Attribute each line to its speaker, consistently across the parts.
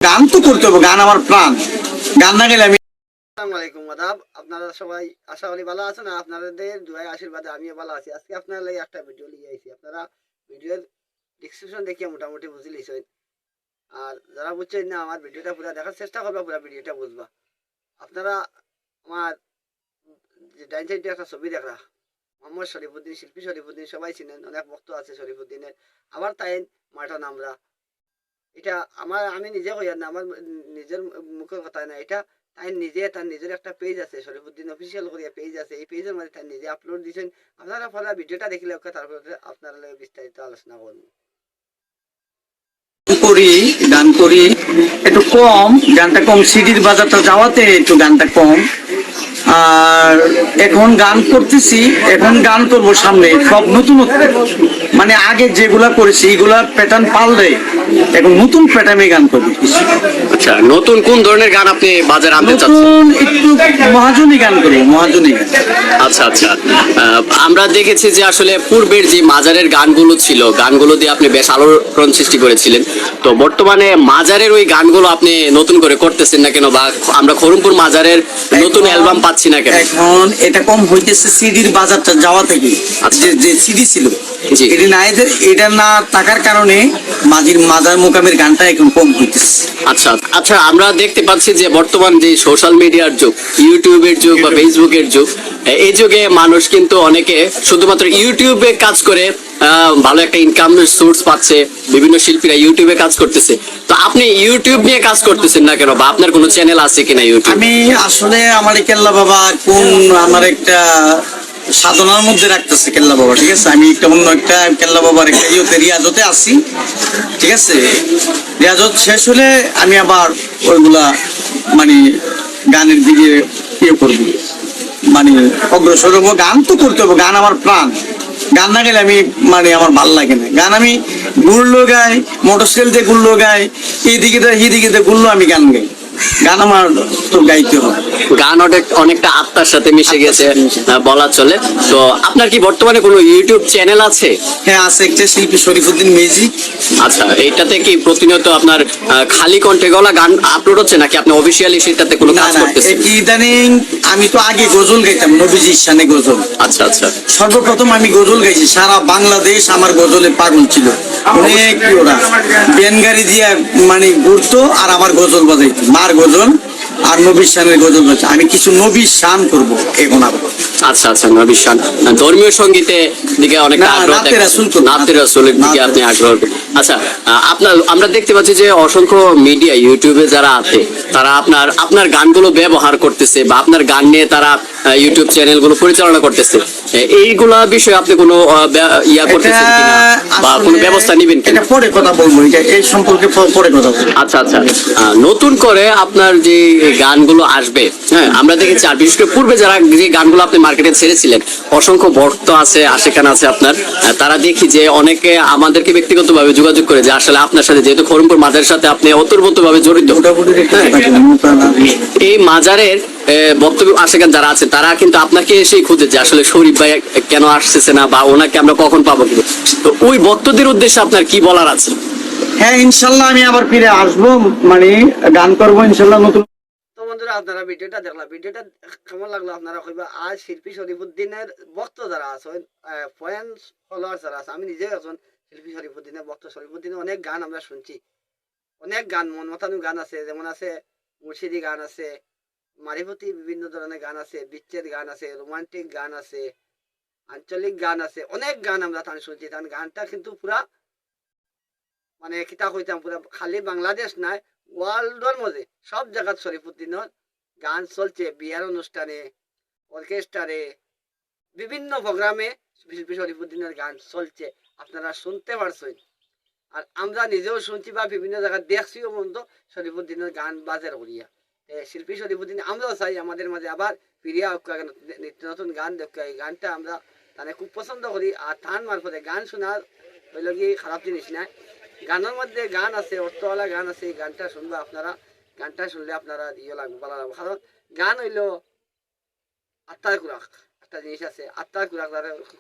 Speaker 1: গান তো করতে হবে, গান আমার প্রাণ। গান না গেলে আমি।
Speaker 2: আসসালামু আলাইকুম আদাব। আপনারা সবাই আশা করি ভালো আছেন। আপনাদের দোয়ায় আশীর্বাদে আমিও ভালো আছি। আজকে আপনার লাগে একটা ভিডিও নিয়ে আইছি। আপনারা ভিডিওর ডিসক্রিপশন দেখিয়ে মোটামুটি বুঝে লিছেন। আর যারা বুঝছেন না আমার ভিডিওটা পুরো দেখার চেষ্টা করবা, পুরো ভিডিওটা বুঝবা। আপনারা আমার যে ডাইন সাইডে একটা ছবি দেখরা, মোহাম্মদ শরীফুদ্দিন, শিল্পী শরীফুদ্দিন সবাই চিনেন, অনেক ভক্ত আছে শরীফুদ্দিনের। আবার তাই মাঠা নামরা, এটা আমি নিজে কই না, আমার নিজের মুখের কথা না, এটা তাই নিজে তার নিজের একটা পেজ আছে, শরীফুদ্দিন অফিসিয়াল করিয়া পেজ আছে। এই পেজের মধ্যে তাই নিজে আপলোড দিয়েছেন। আপনারা ফলে ভিডিওটা দেখলে তারপরে আপনারা বিস্তারিত আলোচনা করবো।
Speaker 1: করি, গান করি একটু কম, গানটা কম, সিডির বাজারটা যাওয়াতে একটু গানটা কম। আর এখন গান করতেছি, এখন গান করবো সামনে সব নতুন, মানে আগে যেগুলা করেছি এগুলা প্যাটার্ন পাল্টে এখন নতুন প্যাটার্নে গান করবো।
Speaker 3: আচ্ছা, নতুন কোন ধরনের গান আপনি বাজারে আনতে চাচ্ছেন?
Speaker 1: নতুন একটু মহাজনী গান করি, মহাজনী গান।
Speaker 3: আচ্ছা আচ্ছা, আমরা দেখেছি যে আসলে পূর্বের যে মাজারের গানগুলো ছিল, গানগুলো দিয়ে আপনি বেশ আলোড়ন সৃষ্টি করেছিলেন। তো বর্তমানে মাজারের ওই গানগুলো আপনি নতুন করে করতেছেন না কেন, বা আমরা খরমপুর মাজারের নতুন অ্যালবাম পাচ্ছি না কেন?
Speaker 1: এখন এটা কম হইতেছে সিডির বাজারটা যাওয়া থেকে।
Speaker 3: আচ্ছা।
Speaker 1: যে সিডি ছিল
Speaker 3: জি।
Speaker 1: এটা নাই, এটা না থাকার কারণে মাজার মোকামের গানটা এখন কম হইতেছে।
Speaker 3: আচ্ছা আচ্ছা, আমরা দেখতে পাচ্ছি যে বর্তমান যে সোশ্যাল মিডিয়ার যুগ, ইউটিউবের যুগ বা ফেসবুকের যুগ, এই যুগে মানুষ কিন্তু অনেকে শুধুমাত্র ইউটিউবে কাজ করে ভালো একটা ইনকাম সোর্স পাচ্ছে। বিভিন্ন শিল্পীরা ইউটিউবে কাজ করতেছে। তো আপনি ইউটিউব নিয়ে কাজ করতেছেন না কেন, বা আপনার কোনো চ্যানেল আছে কিনা ইউটিউব?
Speaker 1: আমি আসলে আমার কেল্লা বাবা কোন আমার একটা সাধনার মধ্যে রাখতেছে কেল্লা বাবা, ঠিক আছে। আমি একটা অন্য একটা কেল্লা বাবার একটা রিয়াজতে আছি, ঠিক আছে। রিয়াজত শেষ হলে আমি আবার ওইগুলা মানে গানের দিকে ইয়ে করবো, মানে অগ্রসর হবো। গান তো করতে হবে, গান আমার প্রাণ। গান না গেলে আমি মানে আমার ভাল লাগে না। গান আমি গুড়লো গাই, মোটরসাইকেল দিয়ে গুড়লো গাই, এইদিকে গুড়লো আমি গান গাই। গান আমার তো গাইতে হবে।
Speaker 3: গান অনেকটা আত্মার সাথে মিশে গেছে বলা চলে। তো আপনার কি বর্তমানে কোনো ইউটিউব চ্যানেল আছে?
Speaker 1: হ্যাঁ আছে, একটা শিল্পী শরীফুদ্দিন মিউজিক।
Speaker 3: আচ্ছা, এইটাতে কি প্রতিনিয়ত আপনার খালি কণ্ঠে গলা গান আপলোড হচ্ছে, নাকি আপনি অফিসিয়ালি সেটাতে কোনো
Speaker 1: না
Speaker 3: কাজ
Speaker 1: না,
Speaker 3: করতেছেন?
Speaker 1: ইদানিং আমি তো আগে গজল গাইতাম, নবীজির শানে গজল।
Speaker 3: আচ্ছা আচ্ছা,
Speaker 1: সর্বপ্রথম আমি গজল গাইছি, সারা বাংলাদেশ আমার গজলে পাগল ছিল। অনেক ওরা বেন গাড়ি দিয়ে মানে ঘুরতো আর আমার গজল বাজাইতো, মার গজল আর নবীর শানের গজল বাজাইতো। আমি কিছু নবীর শান করবো এখন আবার।
Speaker 3: আচ্ছা আচ্ছা, নবীর শান, ধর্মীয় সঙ্গীতের দিকে অনেকটা
Speaker 1: না,
Speaker 3: আগ্রহ
Speaker 1: নাতে রাসূল করবো।
Speaker 3: নাতে রাসূলের দিকে আপনি আগ্রহ। আচ্ছা, আমরা দেখতে পাচ্ছি যে অসংখ্য মিডিয়া ইউটিউবে যারা আছে, তারা আপনার গানগুলো ব্যবহার করতেছে, বা আপনার গান নিয়ে তারা ইউটিউব চ্যানেলগুলো পরিচালনা করতেছে। এইগুলা বিষয়ে আপনি কোনো ইয়া করতেছেন কিনা, বা কোনো ব্যবস্থা নেবেন কিনা?
Speaker 1: এটা পরে কথা বলবো, এটা এই সম্পর্কে পরে কথা বলবো।
Speaker 3: আচ্ছা আচ্ছা, নতুন করে আপনার যে গানগুলো আসবে, হ্যাঁ, আমরা দেখেছি, আর বিশেষ করে পূর্বে যারা যে গানগুলো আপনি মার্কেটে ছেড়েছিলেন, অসংখ্য ভক্ত আছে, আশেকান আছে আপনার। তারা দেখি যে অনেকে আমাদেরকে ব্যক্তিগতভাবে যোগাযোগ করে যে আসলে আপনার সাথে, যেহেতু খরমপুর মাজারের সাথে আপনি ওতপ্রোতভাবে জড়িত, এই মাজারের বক্তব্য আশেকান যারা আছে, তারা কিন্তু আপনাকে এসেই খুঁজে যে আসলে শরীফ ভাই কেন আসতেছে না, বা ওনাকে আমরা কখন পাবো। তো ওই ভক্তদের উদ্দেশ্যে আপনার কি বলার আছে?
Speaker 1: হ্যাঁ, ইনশাল্লাহ আমি আবার ফিরে আসবো, মানে গান করবো ইনশাল্লাহ নতুন।
Speaker 2: তো বন্ধুরা, আপনারা ভিডিওটা দেখলাম, ভিডিওটা কেমন লাগলো আপনারা কইবা। আর শিল্পী শরীফুদ্দিনের ভক্ত যারা আছেন, ফ্যান্স ফলোয়ার যারা আছে, আমি নিজেও একজন শিল্পী শরীফুদ্দিনের ভক্ত। শরীফুদ্দিনের অনেক গান আমরা শুনছি, অনেক গান, মন মাতানো গান আছে, যেমন আছে মুর্শিদি গান আছে, মারিফতি বিভিন্ন ধরনের গান আছে, বিচ্ছেদ গান আছে, রোমান্টিক গান আছে, আঞ্চলিক গান আছে, অনেক গান আমরা তান শুনছি। তান গানটা কিন্তু পুরা মানে কিতা কইতাম, পুরা খালি বাংলাদেশ নাই, ওয়ার্ল্ডের মধ্যে সব জায়গাত শরীফুদ্দিনের গান চলছে। বিয়ার অনুষ্ঠানে, অর্কেস্ট্রারে, বিভিন্ন প্রোগ্রামে শিল্পী শরীফুদ্দিনের গান চলছে, আপনারা শুনতে পারছেন। আর আমরা নিজেও শুনছি বা বিভিন্ন জায়গায় দেখছিও পর্যন্ত শরীফুদ্দিনের গান বাজার করিয়া। শিল্পী শরীফুদ্দিন আমরাও চাই আমাদের মাঝে আবার ফিরিয়া নিত্য নতুন গান দেখা। এই গানটা আমরা তাহলে খুব পছন্দ করি। আর তার মারফতে গান শোনার হইল গিয়ে খারাপ জিনিস নাই, গানের মধ্যে গান আছে, অর্থওয়ালা গান আছে। এই গানটা শুনবো আপনারা, গানটা শুনলে আপনারা ইয়ে লাগবে, ভালো লাগবে। কারণ গান হইল আত্মার খুরাক, একটা জিনিস আছে আত্মার খুরাক।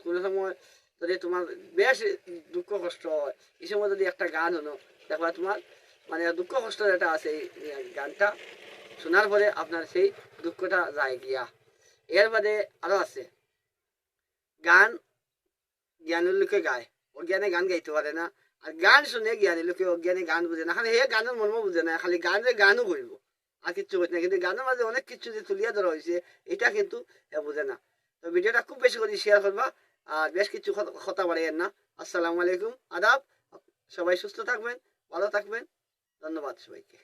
Speaker 2: কোনো সময় যদি তোমার বেশ দুঃখ কষ্ট হয়, এই সময় যদি একটা গান হলো, দেখবা তোমার মানে দুঃখ কষ্ট যেটা আছে এই গানটা শোনার পরে আপনার সেই দুঃখটা যায় গিয়া। এর বাদে আরো আছে গান জ্ঞানের লোকে গায়, অজ্ঞানে গান গাইতে পারে না। আর গান শুনে জ্ঞানী লোকে অজ্ঞানী গান বুঝে না, খালি হে গানের মর্ম বুঝে না, খালি গানে গানও করবো আর কিচ্ছু করছে না। কিন্তু গানের মাঝে অনেক কিছু যে তুলিয়া ধরা হয়েছে এটা কিন্তু বুঝে না। তো ভিডিওটা খুব বেশি করে শেয়ার করবা আর বেশ কিছু কথা বাড়াইয়েন না। আসসালামু আলাইকুম, আদাব। সবাই সুস্থ থাকবেন, ভালো থাকবেন, ধন্যবাদ সবাইকে।